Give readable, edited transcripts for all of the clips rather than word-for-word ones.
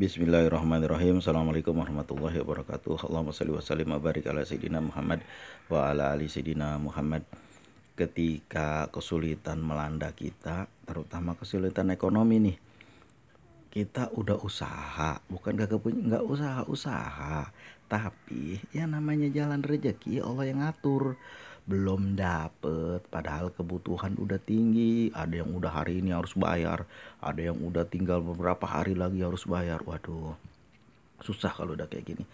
Bismillahirrahmanirrahim. Assalamualaikum warahmatullahi wabarakatuh. Allahumma salli wa sallim wa barik ala sayyidina Muhammad wa ala ali sayyidina Muhammad. Ketika kesulitan melanda kita, terutama kesulitan ekonomi nih, kita udah usaha, bukan gak punya, nggak usaha, tapi ya namanya jalan rezeki Allah yang ngatur. Belum dapet, padahal kebutuhan udah tinggi, ada yang udah hari ini harus bayar, ada yang udah tinggal beberapa hari lagi harus bayar. Waduh, susah kalau udah kayak gini.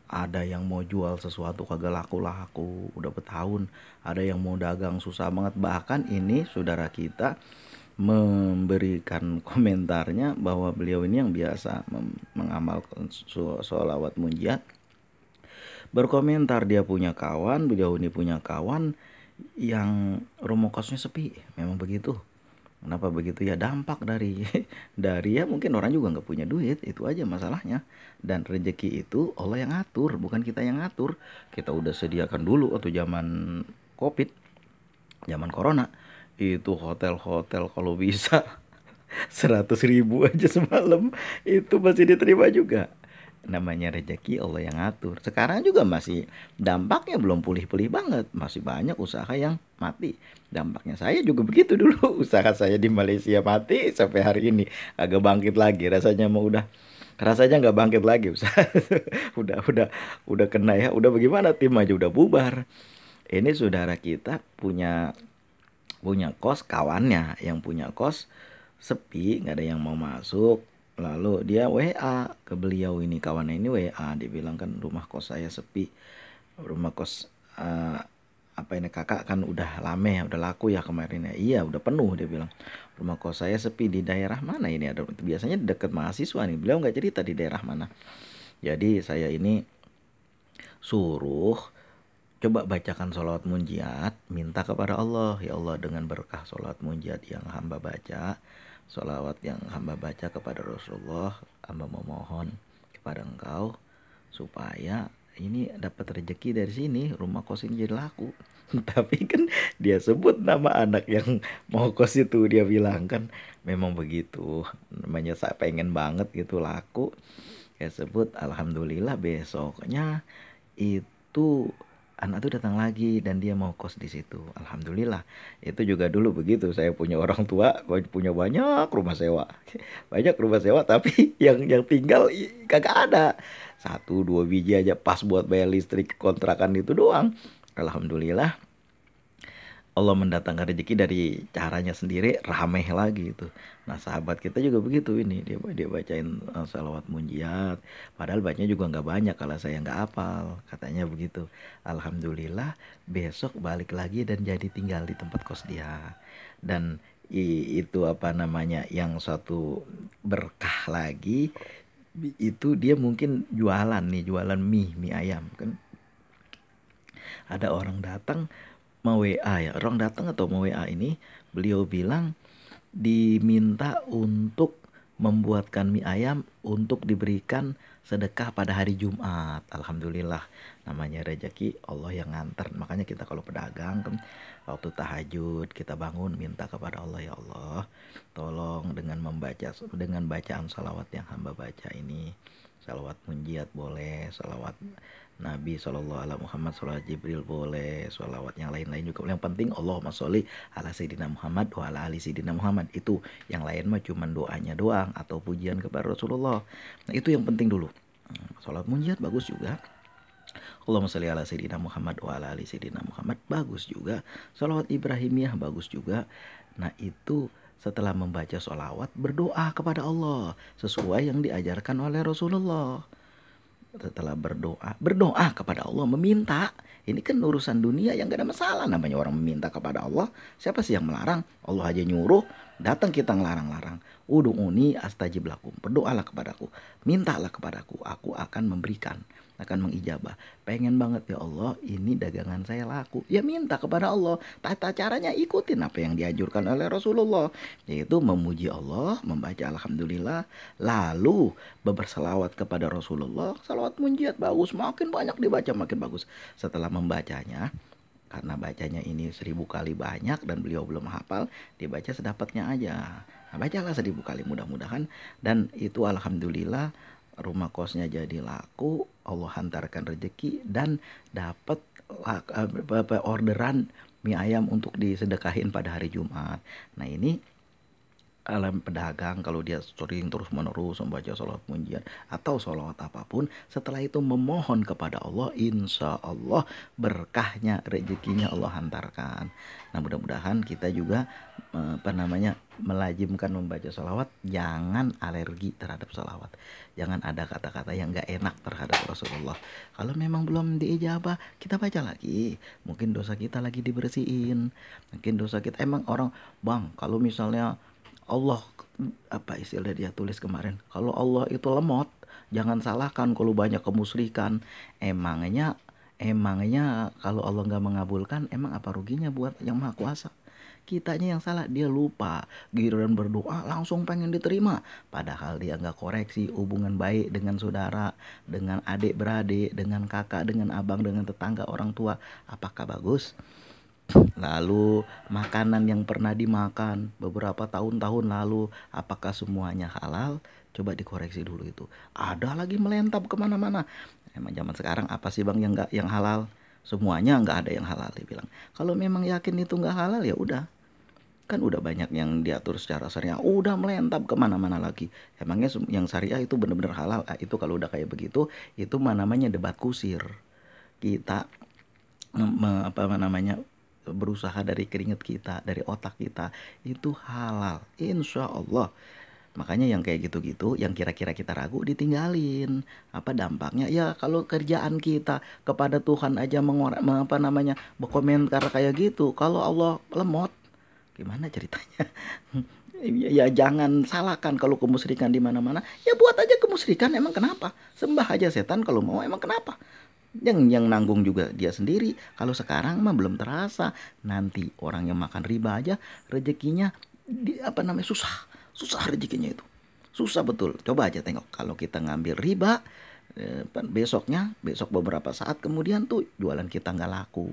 Ada yang mau jual sesuatu kagak laku-laku udah bertahun, ada yang mau dagang susah banget. Bahkan ini saudara kita memberikan komentarnya bahwa beliau ini yang biasa mengamalkan sholawat munjiat, berkomentar dia punya kawan, beliau ini punya kawan yang rumah kosnya sepi. Memang begitu. Kenapa begitu ya? Dampak dari ya mungkin orang juga nggak punya duit, itu aja masalahnya. Dan rezeki itu Allah yang ngatur, bukan kita yang ngatur. Kita udah sediakan dulu waktu zaman Covid, zaman corona, itu hotel-hotel kalau bisa 100.000 aja semalam itu masih diterima juga. Namanya rezeki Allah yang ngatur. Sekarang juga masih dampaknya belum pulih-pulih banget, masih banyak usaha yang mati. Dampaknya saya juga begitu dulu. Usaha saya di Malaysia mati sampai hari ini agak bangkit lagi. Rasanya nggak bangkit lagi usaha. udah kena ya. Udah bagaimana, tim aja udah bubar. Ini saudara kita punya kos, kawannya yang punya kos sepi, nggak ada yang mau masuk. Lalu dia WA ke beliau ini, kawannya ini WA, dia bilang kan rumah kos saya sepi, rumah kos apa ini kakak kan udah lama ya, udah laku ya kemarin ya. Iya udah penuh, dia bilang rumah kos saya sepi. Di daerah mana ini? Ada biasanya dekat mahasiswa nih, beliau nggak cerita di daerah mana. Jadi saya ini suruh coba bacakan sholawat munjiat, minta kepada Allah, ya Allah dengan berkah sholawat munjiat yang hamba baca, sholawat yang hamba baca kepada Rasulullah, hamba memohon kepada engkau supaya ini dapat rezeki dari sini, rumah kos ini jadi laku. Tapi kan dia sebut nama anak yang mau kos itu, dia bilang kan memang begitu, namanya saya pengen banget gitu laku, ya sebut. Alhamdulillah besoknya itu anak tuh datang lagi dan dia mau kos di situ. Alhamdulillah. Itu juga dulu begitu. Saya punya orang tua, punya banyak rumah sewa. Banyak rumah sewa tapi yang tinggal kagak ada. 1-2 biji aja pas buat bayar listrik kontrakan itu doang. Alhamdulillah Allah mendatangkan rezeki dari caranya sendiri, rameh lagi itu. Nah sahabat kita juga begitu, ini dia bacain salawat munjiat, padahal bacanya juga nggak banyak kalau saya nggak hafal, katanya begitu. Alhamdulillah besok balik lagi dan jadi tinggal di tempat kos dia. Dan itu apa namanya, yang satu berkah lagi, itu dia mungkin jualan nih, jualan mie ayam kan. Ada orang datang mau WA ya, orang datang atau mau WA ini, beliau bilang diminta untuk membuatkan mie ayam untuk diberikan sedekah pada hari Jumat. Alhamdulillah, namanya rezeki Allah yang nganter. Makanya kita kalau pedagang kan waktu tahajud kita bangun minta kepada Allah, ya Allah tolong dengan bacaan salawat yang hamba baca ini, salawat munjiat boleh, salawat Nabi Shallallahu Alaihi Muhammad, salawat Jibril boleh, salawat yang lain-lain juga. Yang penting Allahumma sholli ala Sayyidina Muhammad wa ala ali Sayyidina Muhammad. Itu yang lain mah cuma doanya doang atau pujian kepada Rasulullah. Nah itu yang penting dulu. Salat munjiat bagus juga. Allahumma sholli ala Sayyidina Muhammad wa ala ali Sayyidina Muhammad bagus juga. Salawat Ibrahimiyah bagus juga. Nah itu setelah membaca sholawat berdoa kepada Allah sesuai yang diajarkan oleh Rasulullah. Setelah berdoa kepada Allah, meminta. Ini kan urusan dunia yang gak ada masalah, namanya orang meminta kepada Allah. Siapa sih yang melarang? Allah aja nyuruh, datang kita ngelarang-larang. Udu'uni astajib lakum, berdoalah kepadaku, mintalah kepadaku, aku akan memberikan, akan mengijabah. Pengen banget ya Allah ini dagangan saya laku, ya minta kepada Allah. Tata caranya ikutin apa yang dianjurkan oleh Rasulullah, yaitu memuji Allah, membaca alhamdulillah, lalu berselawat kepada Rasulullah. Salawat munjiat bagus, makin banyak dibaca makin bagus. Setelah membacanya, karena bacanya ini 1000 kali banyak dan beliau belum hafal, dibaca sedapatnya aja. Nah, bacalah 1000 kali mudah-mudahan, dan itu alhamdulillah rumah kosnya jadi laku, Allah hantarkan rezeki dan dapat orderan mie ayam untuk disedekahin pada hari Jumat. Nah ini alam pedagang kalau dia sering terus menerus membaca sholawat munjiat atau sholawat apapun, setelah itu memohon kepada Allah, insya Allah berkahnya rezekinya Allah hantarkan. Nah mudah-mudahan kita juga melajimkan membaca sholawat, jangan alergi terhadap sholawat, jangan ada kata-kata yang gak enak terhadap Rasulullah. Kalau memang belum diijabah, kita baca lagi, mungkin dosa kita lagi dibersihin, mungkin dosa kita emang orang, bang kalau misalnya Allah, apa istilah dia tulis kemarin, kalau Allah itu lemot, jangan salahkan kalau banyak kemusyrikan. Emangnya kalau Allah nggak mengabulkan, emang apa ruginya buat yang maha kuasa? Kitanya yang salah, dia lupa, giliran berdoa langsung pengen diterima, padahal dia nggak koreksi hubungan baik dengan saudara, dengan adik beradik, dengan kakak, dengan abang, dengan tetangga, orang tua. Apakah bagus? Lalu makanan yang pernah dimakan beberapa tahun-tahun lalu, apakah semuanya halal? Coba dikoreksi dulu itu. Ada lagi melentap kemana-mana. Emang zaman sekarang apa sih bang yang halal? Semuanya nggak ada yang halal, dia bilang. Kalau memang yakin itu nggak halal ya udah. Kan udah banyak yang diatur secara syariah, udah melentap kemana-mana lagi. Emangnya yang syariah itu benar-benar halal? Itu kalau udah kayak begitu, itu namanya debat kusir. Kita berusaha dari keringat kita, dari otak kita, itu halal, insya Allah. Makanya yang kayak gitu-gitu, yang kira-kira kita ragu, ditinggalin. Apa dampaknya? Ya kalau kerjaan kita kepada Tuhan aja berkomentar kayak gitu, kalau Allah lemot, gimana ceritanya? Ya jangan salahkan kalau kemusyrikan di mana-mana. Ya buat aja kemusyrikan, emang kenapa? Sembah aja setan kalau mau, emang kenapa? Yang nanggung juga dia sendiri. Kalau sekarang mah belum terasa, nanti orang yang makan riba aja rezekinya susah rezekinya itu susah betul. Coba aja tengok kalau kita ngambil riba, besok beberapa saat kemudian tuh jualan kita nggak laku.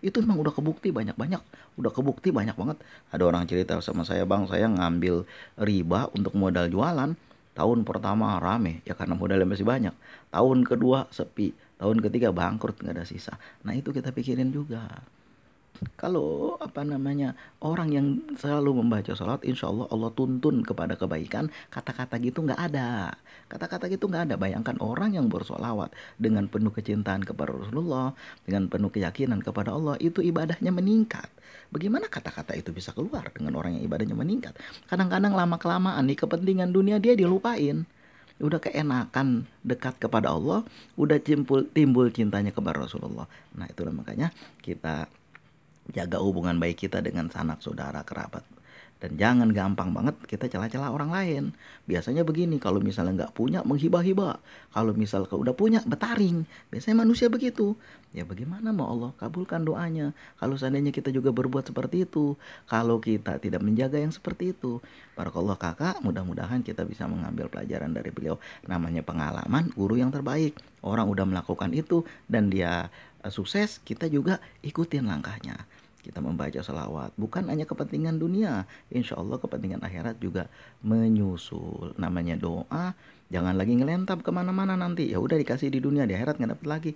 Itu memang udah kebukti banyak banget. Ada orang cerita sama saya, bang saya ngambil riba untuk modal jualan. Tahun pertama rame ya karena modalnya masih banyak, tahun kedua sepi, tahun ketiga bangkrut, nggak ada sisa. Nah itu kita pikirin juga. Kalau orang yang selalu membaca sholat, insya Allah Allah tuntun kepada kebaikan. Kata-kata gitu nggak ada. Bayangkan orang yang bersolawat dengan penuh kecintaan kepada Rasulullah, dengan penuh keyakinan kepada Allah, itu ibadahnya meningkat. Bagaimana kata-kata itu bisa keluar dengan orang yang ibadahnya meningkat? Kadang-kadang lama-kelamaan nih kepentingan dunia dia dilupain. Udah keenakan dekat kepada Allah, udah timbul cintanya kepada Rasulullah. Nah itulah makanya kita jaga hubungan baik kita dengan sanak saudara kerabat, dan jangan gampang banget kita celah-celah orang lain. Biasanya begini, kalau misalnya nggak punya menghibah-hibah, kalau misalnya udah punya betaring, biasanya manusia begitu. Ya bagaimana mau Allah kabulkan doanya kalau seandainya kita juga berbuat seperti itu, kalau kita tidak menjaga yang seperti itu. Barakallah kakak, mudah-mudahan kita bisa mengambil pelajaran dari beliau. Namanya pengalaman guru yang terbaik. Orang udah melakukan itu dan dia sukses, kita juga ikutin langkahnya. Kita membaca salawat bukan hanya kepentingan dunia, insya Allah kepentingan akhirat juga menyusul. Namanya doa, jangan lagi ngelentap kemana-mana, nanti ya udah dikasih di dunia, di akhirat nggak dapet lagi.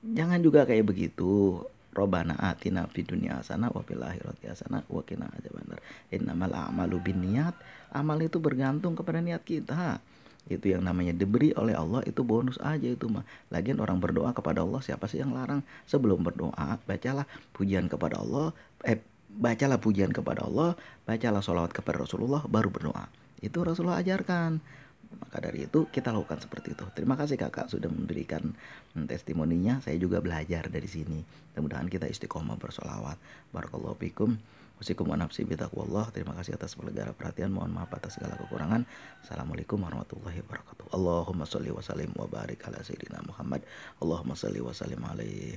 Jangan juga kayak begitu. Robbana atina fid dunya hasanah wa fil akhirati hasanah wa qina adzabannar. Innamal a'malu binniyat. Amal itu bergantung kepada niat kita. Itu yang namanya diberi oleh Allah, itu bonus aja itu mah. Lagian orang berdoa kepada Allah, siapa sih yang larang? Sebelum berdoa bacalah pujian kepada Allah, bacalah sholawat kepada Rasulullah, baru berdoa. Itu Rasulullah ajarkan. Maka dari itu kita lakukan seperti itu. Terima kasih kakak sudah memberikan testimoninya. Saya juga belajar dari sini. Mudah-mudahan kita istiqomah bersolawat. Barakallahu fikum. Wasikum wa nafsi bitaqwallah. Terima kasih atas segala perhatian. Mohon maaf atas segala kekurangan. Assalamualaikum warahmatullahi wabarakatuh. Allahumma sholli wa sallim wa barik ala sayyidina Muhammad. Allahumma sholli wa sallim alaihi.